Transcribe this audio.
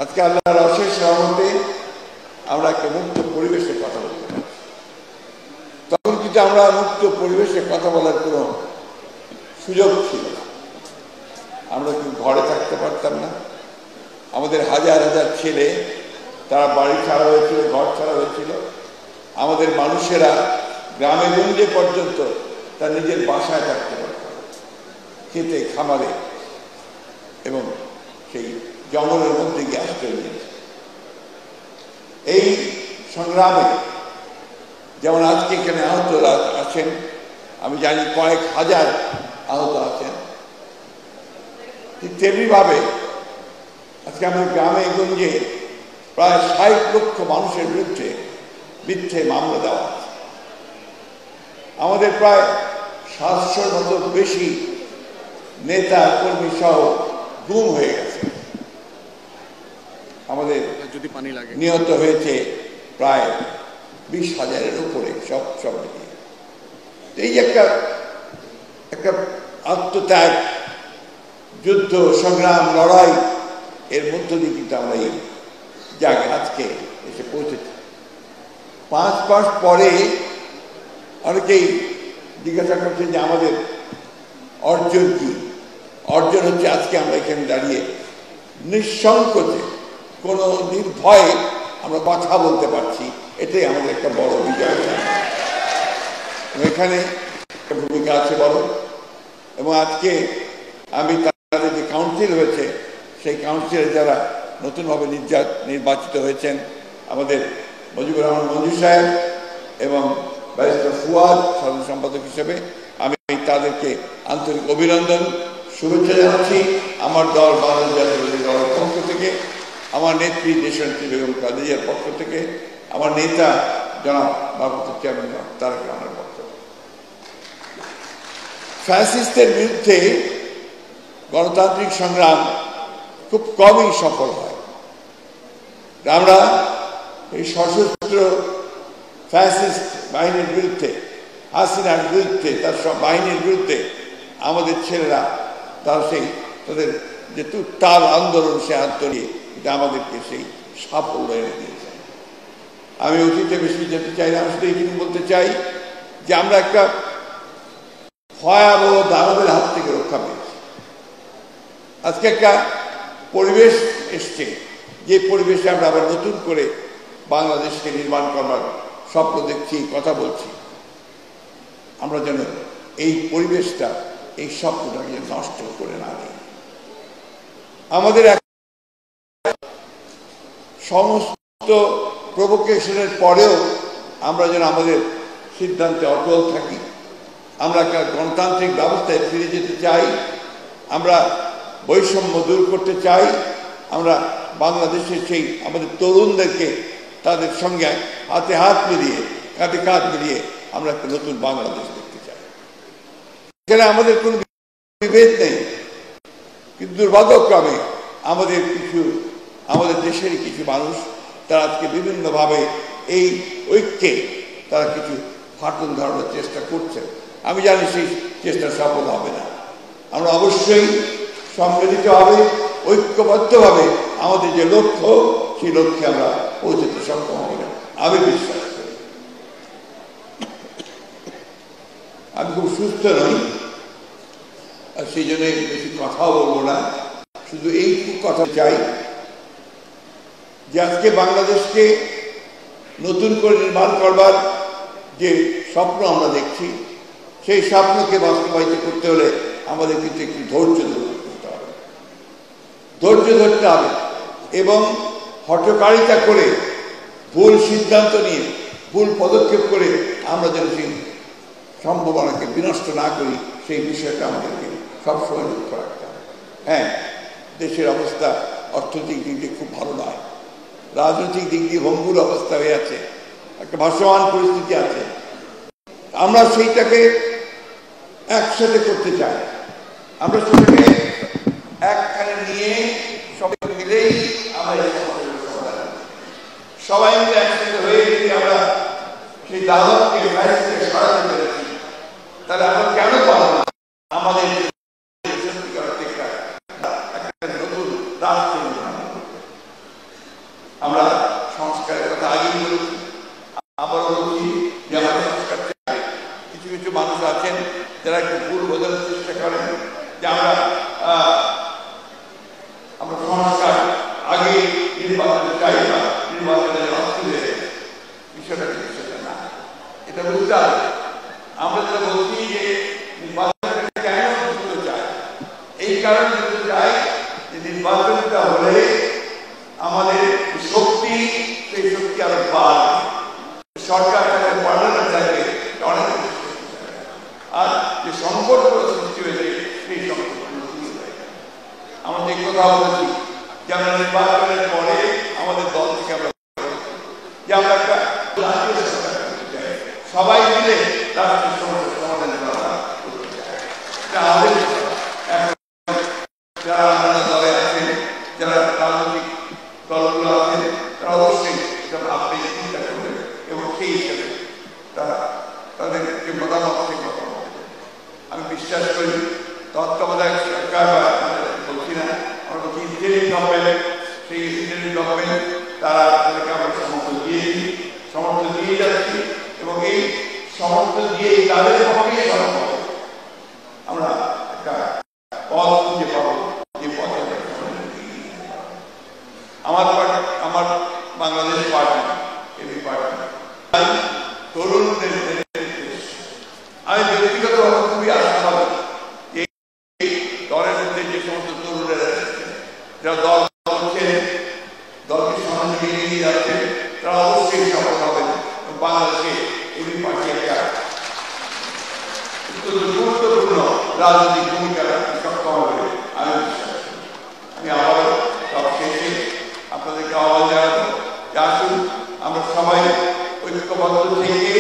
আজকে আল্লাহর অশেষ রহমতে আমরা একটা মুক্ত পরিবেশে কথা বলতে পারি। তখন কিন্তু আমরা মুক্ত পরিবেশে কথা বলার কোনো সুযোগ ছিল না। আমরা কিন্তু ঘরে থাকতে পারতাম না। আমাদের হাজার হাজার ছেলে তারা বাড়ি ছাড়া হয়েছিল, ঘর ছাড়া হয়েছিল। আমাদের মানুষেরা গ্রামে গঞ্জে পর্যন্ত তার নিজের বাসায় থাকতে পারত, খেতে খামারে এবং সেই জঙ্গলের মধ্যে গিয়ে আশ্রয় নিয়েছে। এই সংগ্রামে যেমন আজকে এখানে আহতরা আছেন, আমি জানি কয়েক হাজার আহত আছেন, ঠিক তেমনিভাবে আজকে আমাদের গ্রামে গঞ্জে প্রায় ৬০ লক্ষ মানুষের বিরুদ্ধে মিথ্যে মামলা দেওয়া আছে। আমাদের প্রায় ৭০০ মতো বেশি নেতা কর্মী সহ গুম হয়ে গেছে। আমাদের নিহত হয়েছে প্রায় ২০,০০০-এর উপরে সব মিলিয়ে। এই যে একটা আত্মত্যাগ, যুদ্ধ, সংগ্রাম, লড়াই, এর মধ্য দিয়ে কিন্তু আমরা এই জায়গায় আজকে এসে পৌঁছেছি। ৫ মাস পরে অনেকেই জিজ্ঞাসা করছেন যে আমাদের অর্জন কি? অর্জন হচ্ছে আজকে আমরা এখানে দাঁড়িয়ে নিঃসংকোচে কোনো নির্ভয়ে আমরা কথা বলতে পারছি, এটাই আমাদের একটা বড় বিজয়। এখানে একটা ভূমিকা আছে বড়। এবং আজকে আমি তাদের যে কাউন্সিল হয়েছে, সেই কাউন্সিলে যারা নতুনভাবে নির্বাচিত হয়েছেন, আমাদের মুজিবুর রহমান মঞ্জু সাহেব এবং ব্যারিস্টার ফুয়াদ সাধারণ সম্পাদক হিসেবে, আমি তাদেরকে আন্তরিক অভিনন্দন, শুভেচ্ছা জানাচ্ছি আমার দল বাংলাদেশ জাতীয়তাবাদী দলের পক্ষ থেকে, আমার নেত্রী দেশনেত্রী বেগম খালেদার পক্ষ থেকে, আমার নেতা জনাব ভারপ্রাপ্ত চেয়ারম্যান তারেক রহমানের পক্ষ থেকে। ফ্যাসিস্টের বিরুদ্ধে গণতান্ত্রিক সংগ্রাম খুব কমই সফল হয়। আমরা এই সশস্ত্র ফ্যাসিস্ট বাহিনীর বিরুদ্ধে, হাসিনার বিরুদ্ধে, তার সব বাহিনীর বিরুদ্ধে আমাদের ছেলেরা তার তাদের যে তার আন্দোলন, সে আন্দোলনে এটা আমাদেরকে সেই সাফল্য এনে দিয়েছে। আমি অতীতে বেশি যেতে চাই না, আমি শুধু এইটুকু বলতে চাই যে আমরা একটা ভয়াবহ দানবের হাত থেকে রক্ষা পেয়েছি। আজকে একটা পরিবেশ এসছে, যে পরিবেশে আমরা আবার নতুন করে বাংলাদেশকে নির্মাণ করবার স্বপ্ন দেখছি, কথা বলছি। আমরা যেন এই পরিবেশটা, এই স্বপ্নটাকে নষ্ট করে না দিই। আমাদের সমস্ত প্রভোকেশনের পরেও আমরা যেন আমাদের সিদ্ধান্তে অটল থাকি। আমরা একটা গণতান্ত্রিক ব্যবস্থায় ফিরে যেতে চাই, আমরা বৈষম্য দূর করতে চাই, আমরা বাংলাদেশের সেই আমাদের তরুণদেরকে তাদের সঙ্গে হাতে হাত মিলিয়ে, কাঁধে কাঁধ মিলিয়ে আমরা একটা নতুন বাংলাদেশ দেখতে চাই। এখানে আমাদের কোনো বিভেদ নেই, কিন্তু দুর্ভাগ্যক্রমে আমাদের দেশেরই কিছু মানুষ তারা আজকে বিভিন্নভাবে এই ঐক্যে তারা কিছু ফাটল ধরানোর চেষ্টা করছে। আমি জানি সেই চেষ্টা সফল হবে না। আমরা অবশ্যই সম্মিলিতভাবে, ঐক্যবদ্ধভাবে আমাদের যে লক্ষ্য, সেই লক্ষ্যে আমরা পৌঁছতে সক্ষম হব না, আমি বিশ্বাস করি। আমি খুব সুস্থ নই, আর সেই জন্য বেশি কথাও বলবো না, শুধু এইটুকু কথা চাই যে আজকে বাংলাদেশকে নতুন করে নির্মাণ করবার যে স্বপ্ন আমরা দেখছি, সেই স্বপ্নকে বাস্তবায়িত করতে হলে আমাদের কিন্তু একটু ধৈর্য ধরতে হবে, এবং হঠকারিতা করে, ভুল সিদ্ধান্ত নিয়ে, ভুল পদক্ষেপ করে আমরা যেন সেই সম্ভাবনাকে বিনষ্ট না করি, সেই বিষয়টা আমাদেরকে সবসময় লক্ষ্য রাখতে হবে। হ্যাঁ, দেশের অবস্থা অর্থনৈতিক দিক দিয়ে খুব ভালো নয়, রাজনৈতিক দিক দিয়ে ভঙ্গুর অবস্থা হয়ে আছে, একটা ভাসমান পরিস্থিতি আছে। আমরা সেইটাকে একসাথে করতে চাই, আমরা সেটাকে একখানে নিয়ে সবাই মিলেই আমরা সবাই মিলে একসাথে হয়ে যদি আমরা সেই দাওয়াতকে সরাতে পেরেছি, তাহলে আমরা কেন পাবো না আমাদের নতুন রাষ্ট্র। আমরা সংস্কারের কথা আগেই বলেছি, আবার বলছি যে আমরা সংস্কার চাই। কিছু কিছু মানুষ আছেন যারা একটু ভুল বোঝানোর চেষ্টা করেন যে আমরা সংস্কার আগে নির্বাচনে চাই না, নির্বাচনের অর্থে বিষয়টা সেটা না। এটা বুঝতে হবে। আমরা যেটা বলছি যে নির্বাচনটা কেন দিতে চাই, এই কারণে দিতে চাই যে নির্বাচনটা হলে আমাদের শক্তি, সেই শক্তি আরো বাড়বে, সরকার তাদের পার্লামেন্ট থাকবে অনেক, আর যে সংকটগুলো সৃষ্টি হয়েছে সেই সংকটগুলো আমাদের কথা বলেছি যে আমরা নির্বাচনের পরে আমাদের দল থেকে আমরা যে আমরা একটা জাতীয় সরকার করতে চাই, সবাই মিলে রাষ্ট্রের সমস্যার সমাধান করা আমাদের যারা আপনারা দলে আছেন, যারা রাজনৈতিক দলগুলো আছেন, তারা অবশ্যই এটা ভাববে, চিন্তা করবেন এবং সেই হিসেবে তারা তাদেরকে মতামত থেকে মতামত দেবেন। আমি বিশ্বাস করি তত্ত্বাবধায়ক সরকার বলছি না, আমরা বলছি ইন্টারিম গভর্নমেন্ট, সেই ইন্টারিম গভর্নমেন্ট তারা তাদেরকে আমরা সমর্থন দিয়েছি, সমর্থন দিয়ে যাচ্ছি এবং এই সমর্থন দিয়ে তাদের পক্ষে সম্ভব আমরা একটা পথ খুঁজে পাবো, যে পথে আমার বাংলাদেশ পার্টি, এবি পার্টি তরুণদের, আমি ব্যক্তিগতভাবে খুবই আশাবাদী এই দলের মধ্যে যে সমস্ত তরুণেরা যারা দল করছে, দলকে সামনে এগিয়ে নিয়ে যাচ্ছে, তারা অবশ্যই সফল হবেন। বাংলাদেশে এবি পার্টি একটা গুরুত্বপূর্ণ রাজনৈতিক ভূমিকা রাখতে সক্ষম হবে আমি বিশ্বাস করি। আমি আবারও সব শেষে আপনাদেরকে আহ্বান জানাবো যে আসুন আমরা সবাই ঐক্যবদ্ধ থেকে